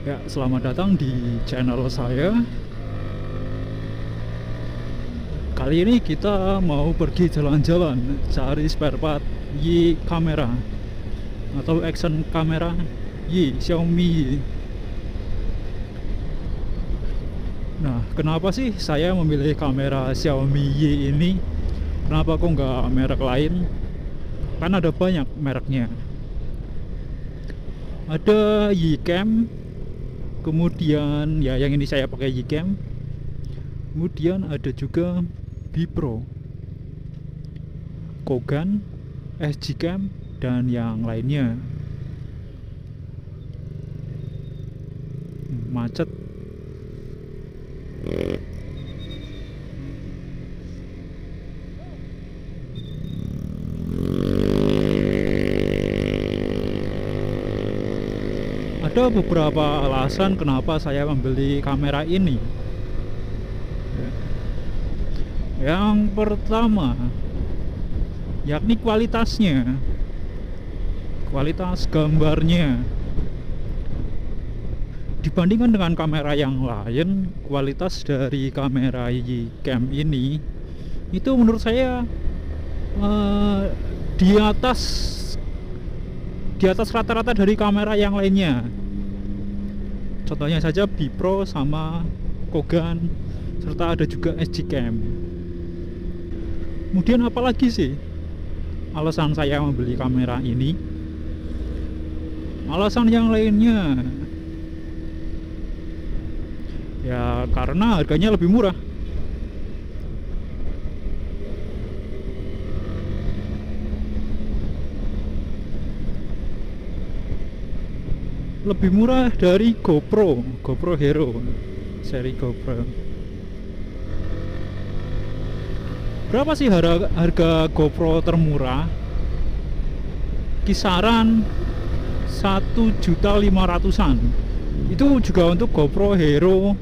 Ya, selamat datang di channel saya. Kali ini kita mau pergi jalan-jalan cari spare part Yi kamera atau action kamera Xiaomi Yi. Nah, kenapa sih saya memilih kamera Xiaomi Yi ini? Kenapa kok nggak merek lain? Kan ada banyak mereknya. Ada Yicam, kemudian ya yang ini saya pakai Yicam. Kemudian ada juga Bipro, Kogan, SGCam, dan yang lainnya. Macet. Ada beberapa alasan kenapa saya membeli kamera ini. Yang pertama, yakni kualitasnya. Kualitas gambarnya. Dibandingkan dengan kamera yang lain, kualitas dari kamera Yicam ini itu menurut saya eh, di atas rata-rata dari kamera yang lainnya. Contohnya saja Bipro sama Kogan, serta ada juga SGCam. Kemudian apalagi sih alasan saya membeli kamera ini? Alasan yang lainnya ya karena harganya lebih murah. Lebih murah dari GoPro Hero, seri GoPro. Berapa sih harga GoPro termurah? Kisaran 1.500.000-an. Itu juga untuk GoPro Hero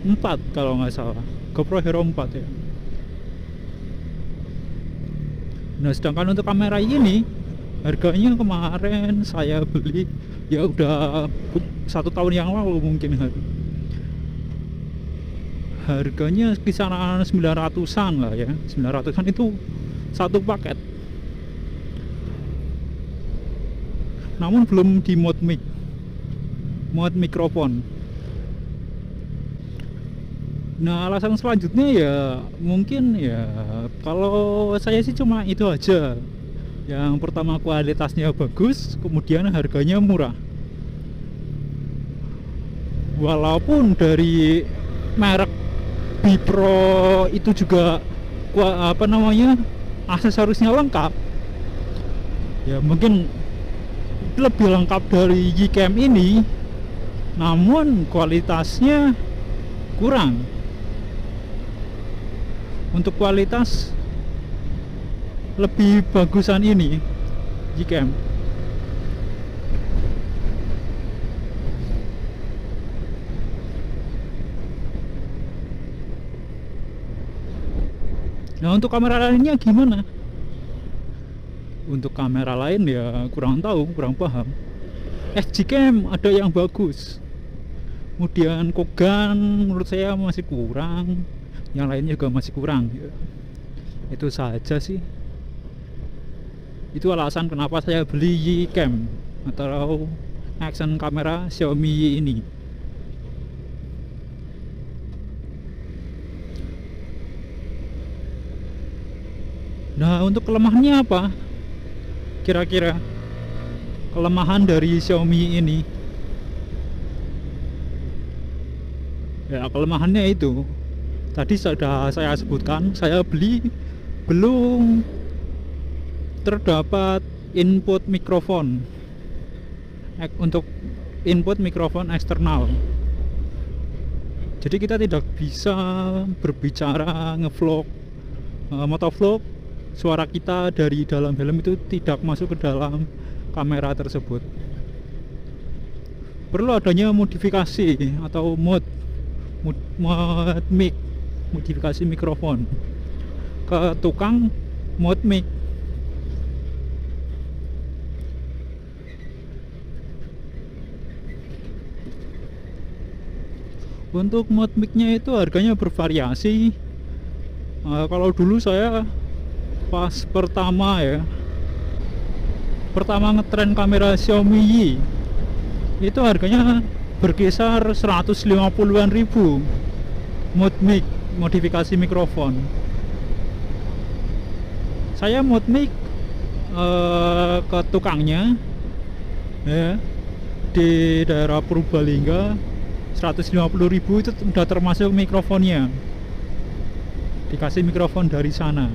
4 kalau nggak salah. GoPro Hero 4 ya. Nah, sedangkan untuk kamera ini harganya kemarin saya beli ya udah 1 tahun yang lalu mungkin. Harganya kisaran 900-an lah ya. 900-an itu satu paket. Namun belum di mode mikrofon. Nah, alasan selanjutnya ya mungkin ya kalau saya sih cuma itu aja. Yang pertama kualitasnya bagus, kemudian harganya murah. Walaupun dari merek Bipro itu juga aksesorisnya lengkap. Ya mungkin lebih lengkap dari Yicam ini, namun kualitasnya kurang. Untuk kualitas lebih bagusan ini Yicam. Nah, untuk kamera lainnya gimana? Untuk kamera lain ya kurang tahu, kurang paham. SGCam ada yang bagus. Kemudian Kogan menurut saya masih kurang. Yang lainnya juga masih kurang. Itu saja sih. Itu alasan kenapa saya beli Yicam atau action kamera Xiaomi ini. Nah, untuk kelemahannya apa? Kira-kira kelemahan dari Xiaomi ini. Ya, kelemahannya itu tadi sudah saya sebutkan, saya beli belum terdapat input mikrofon untuk input mikrofon eksternal. Jadi kita tidak bisa berbicara ngevlog, motovlog. Suara kita dari dalam helm itu tidak masuk ke dalam kamera tersebut. Perlu adanya modifikasi atau mode mic, modifikasi mikrofon ke tukang mode mic. Untuk mod mic-nya itu harganya bervariasi. Kalau dulu saya pas pertama ngetren kamera Xiaomi Yi, itu harganya berkisar 150-an ribu mod mic, modifikasi mikrofon. Saya mod mic ke tukangnya ya, di daerah Purbalingga, 150.000 itu udah termasuk mikrofonnya, dikasih mikrofon dari sana.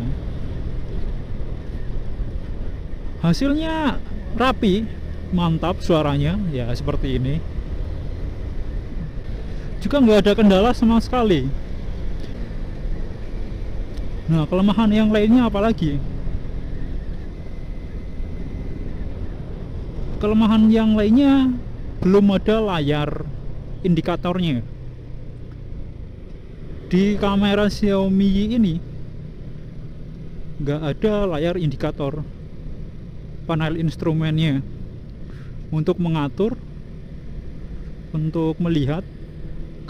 Hasilnya rapi, mantap suaranya ya, seperti ini. Juga nggak ada kendala sama sekali. Nah, kelemahan yang lainnya apalagi? Kelemahan yang lainnya, belum ada layar indikatornya. Di kamera Xiaomi ini nggak ada layar indikator, panel instrumennya untuk mengatur, untuk melihat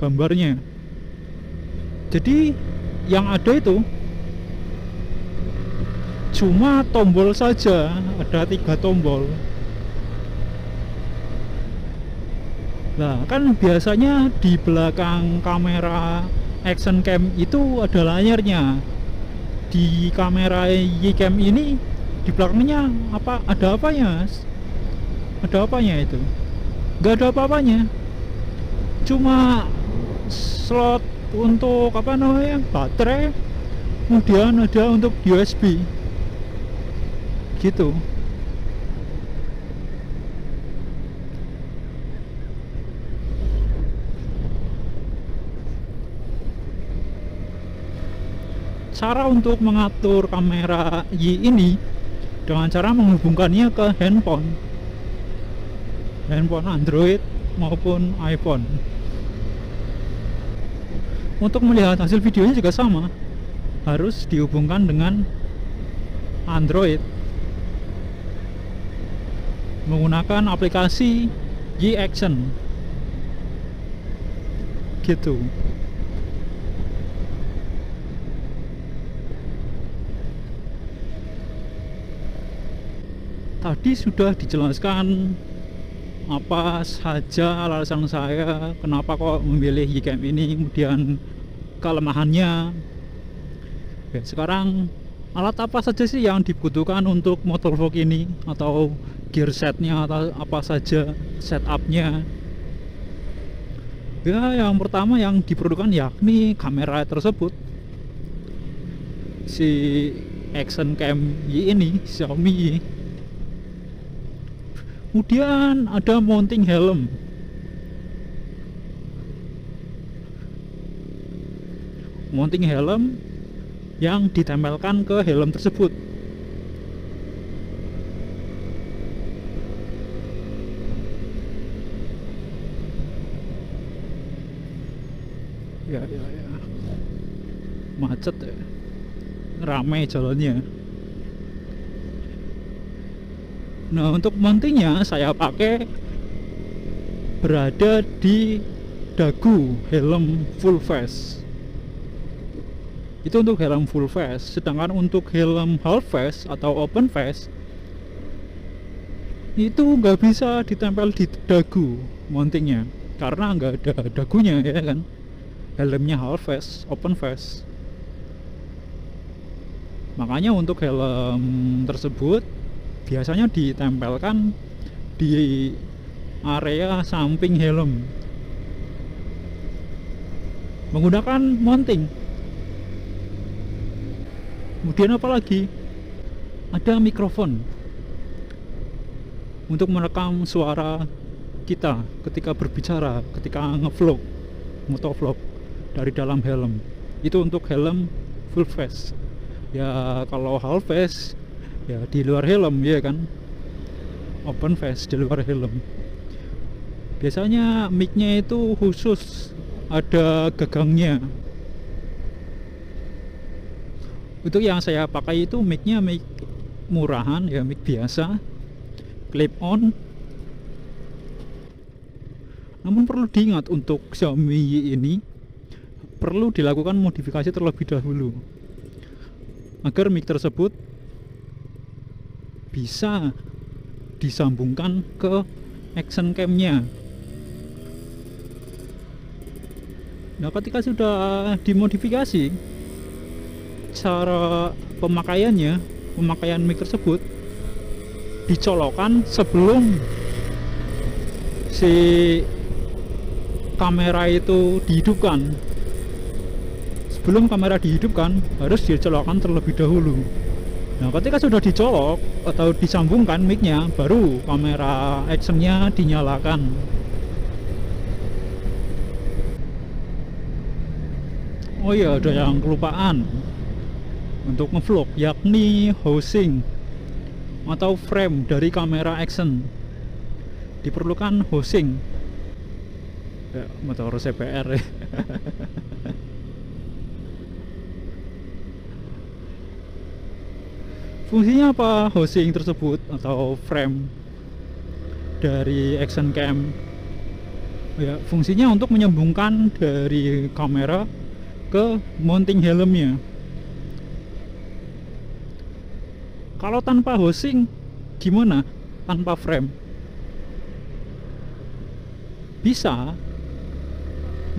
gambarnya. Jadi yang ada itu cuma tombol saja, ada 3 tombol. Nah, kan biasanya di belakang kamera action cam itu ada layarnya. Di kamera Ycam ini di belakangnya ada apanya? Ada apanya itu? Gak ada apa-apanya. Cuma slot untuk baterai, kemudian ada untuk USB. Gitu. Cara untuk mengatur kamera Y ini dengan cara menghubungkannya ke handphone Android maupun iPhone. Untuk melihat hasil videonya juga sama, harus dihubungkan dengan Android menggunakan aplikasi Y-Action gitu. Tadi sudah dijelaskan apa saja alasan saya kenapa kok memilih Ycam ini, kemudian kelemahannya. Oke, sekarang alat apa saja sih yang dibutuhkan untuk motovlog ini, atau gear setnya, atau apa saja setupnya? Ya, yang pertama yang diperlukan yakni kamera tersebut, si action cam Y ini, Xiaomi Y. Kemudian ada mounting helm. Mounting helm yang ditempelkan ke helm tersebut. Ya. Macet ya. Ramai jalannya. Nah, untuk mountingnya saya pakai berada di dagu helm full face. Itu untuk helm full face. Sedangkan untuk helm half face atau open face itu nggak bisa ditempel di dagu mountingnya, karena nggak ada dagunya ya kan. Helmnya half face, open face. Makanya untuk helm tersebut biasanya ditempelkan di area samping helm menggunakan mounting. Kemudian apa lagi? Ada mikrofon untuk merekam suara kita ketika berbicara, ketika ngevlog, motovlog dari dalam helm. Itu untuk helm full face. Ya kalau half face ya di luar helm ya kan, open face di luar helm. Biasanya mic-nya itu khusus ada gagangnya. Untuk yang saya pakai itu mic-nya mic murahan ya, mic biasa, clip on. Namun perlu diingat, untuk Xiaomi ini perlu dilakukan modifikasi terlebih dahulu agar mic tersebut bisa disambungkan ke action cam-nya. Nah, ketika sudah dimodifikasi, cara pemakaian mic tersebut dicolokkan sebelum si kamera itu dihidupkan. Sebelum kamera dihidupkan harus dicolokkan terlebih dahulu. Nah, ketika sudah dicolok atau disambungkan mic-nya, baru kamera actionnya dinyalakan. Oh iya, ada yang kelupaan untuk ngevlog, yakni housing atau frame dari kamera action. Diperlukan housing. Ya, motor CBR ya. Fungsinya apa housing tersebut atau frame dari action cam? Ya, fungsinya untuk menyambungkan dari kamera ke mounting helmnya. Kalau tanpa housing gimana? Tanpa frame? Bisa,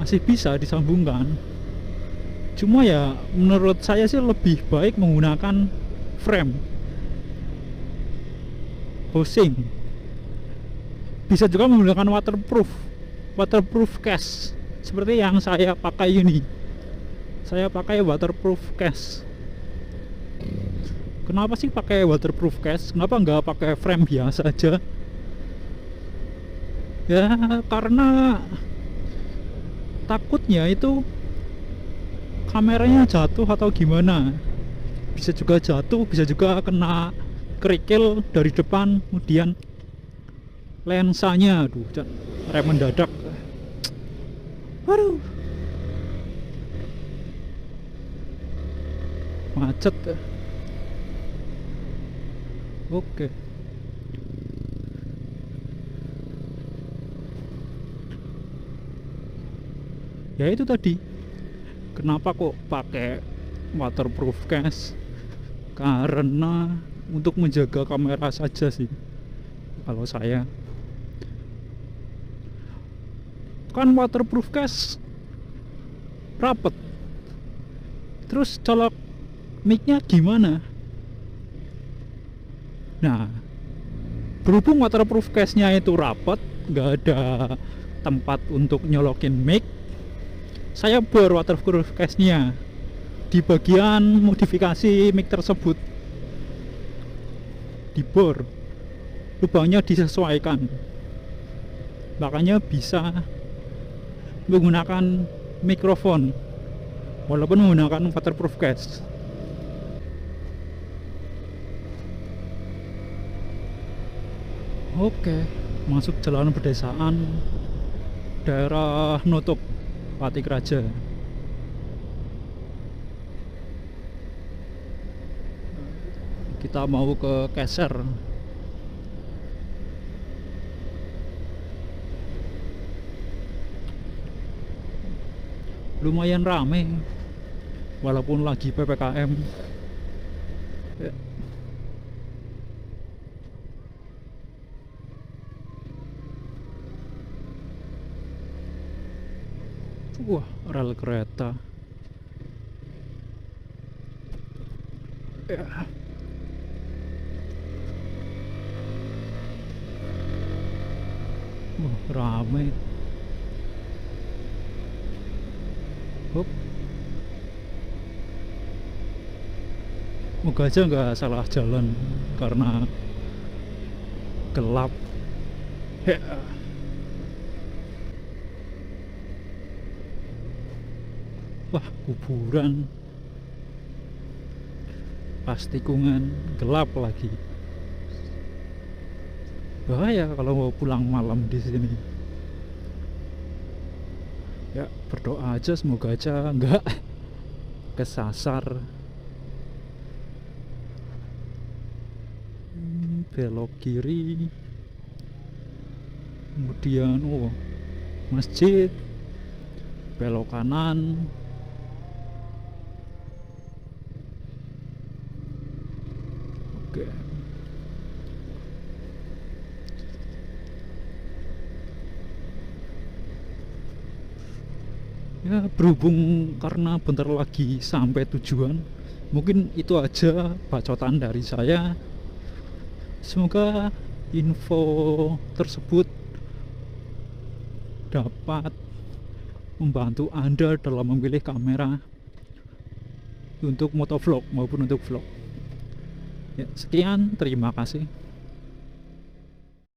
masih bisa disambungkan. Cuma ya menurut saya sih lebih baik menggunakan frame. Housing bisa juga menggunakan waterproof case seperti yang saya pakai ini. Saya pakai waterproof case. Kenapa sih pakai waterproof case? Kenapa nggak pakai frame biasa aja? Ya karena takutnya itu kameranya jatuh atau gimana. Bisa juga jatuh, bisa juga kena kerikil dari depan, kemudian lensanya, aduh, rem mendadak. Waduh, macet. Oke. Ya itu tadi, kenapa kok pakai waterproof case? Karena untuk menjaga kamera saja sih. Kalau saya kan waterproof case rapet, terus colok mic-nya gimana? Nah, berhubung waterproof case-nya itu rapet, nggak ada tempat untuk nyolokin mic, saya bor waterproof case-nya di bagian modifikasi mic tersebut. Dibor, lubangnya disesuaikan, makanya bisa menggunakan mikrofon walaupun menggunakan waterproof case. Oke, masuk jalan pedesaan daerah Notok, Patik Raja. Kita mau ke Keser. Lumayan rame walaupun lagi PPKM. Ya. Wah, rel kereta. Ya. Wah, rame. Hop. Moga aja nggak salah jalan karena gelap. Ya. Wah, kuburan. Pas tikungan gelap lagi. Bahaya kalau mau pulang malam di sini. Ya, berdoa aja semoga aja nggak kesasar. Belok kiri. Kemudian masjid, belok kanan. Oke. Ya, berhubung karena bentar lagi sampai tujuan, mungkin itu aja bacotan dari saya. Semoga info tersebut dapat membantu Anda dalam memilih kamera untuk motovlog maupun untuk vlog. Ya, sekian, terima kasih.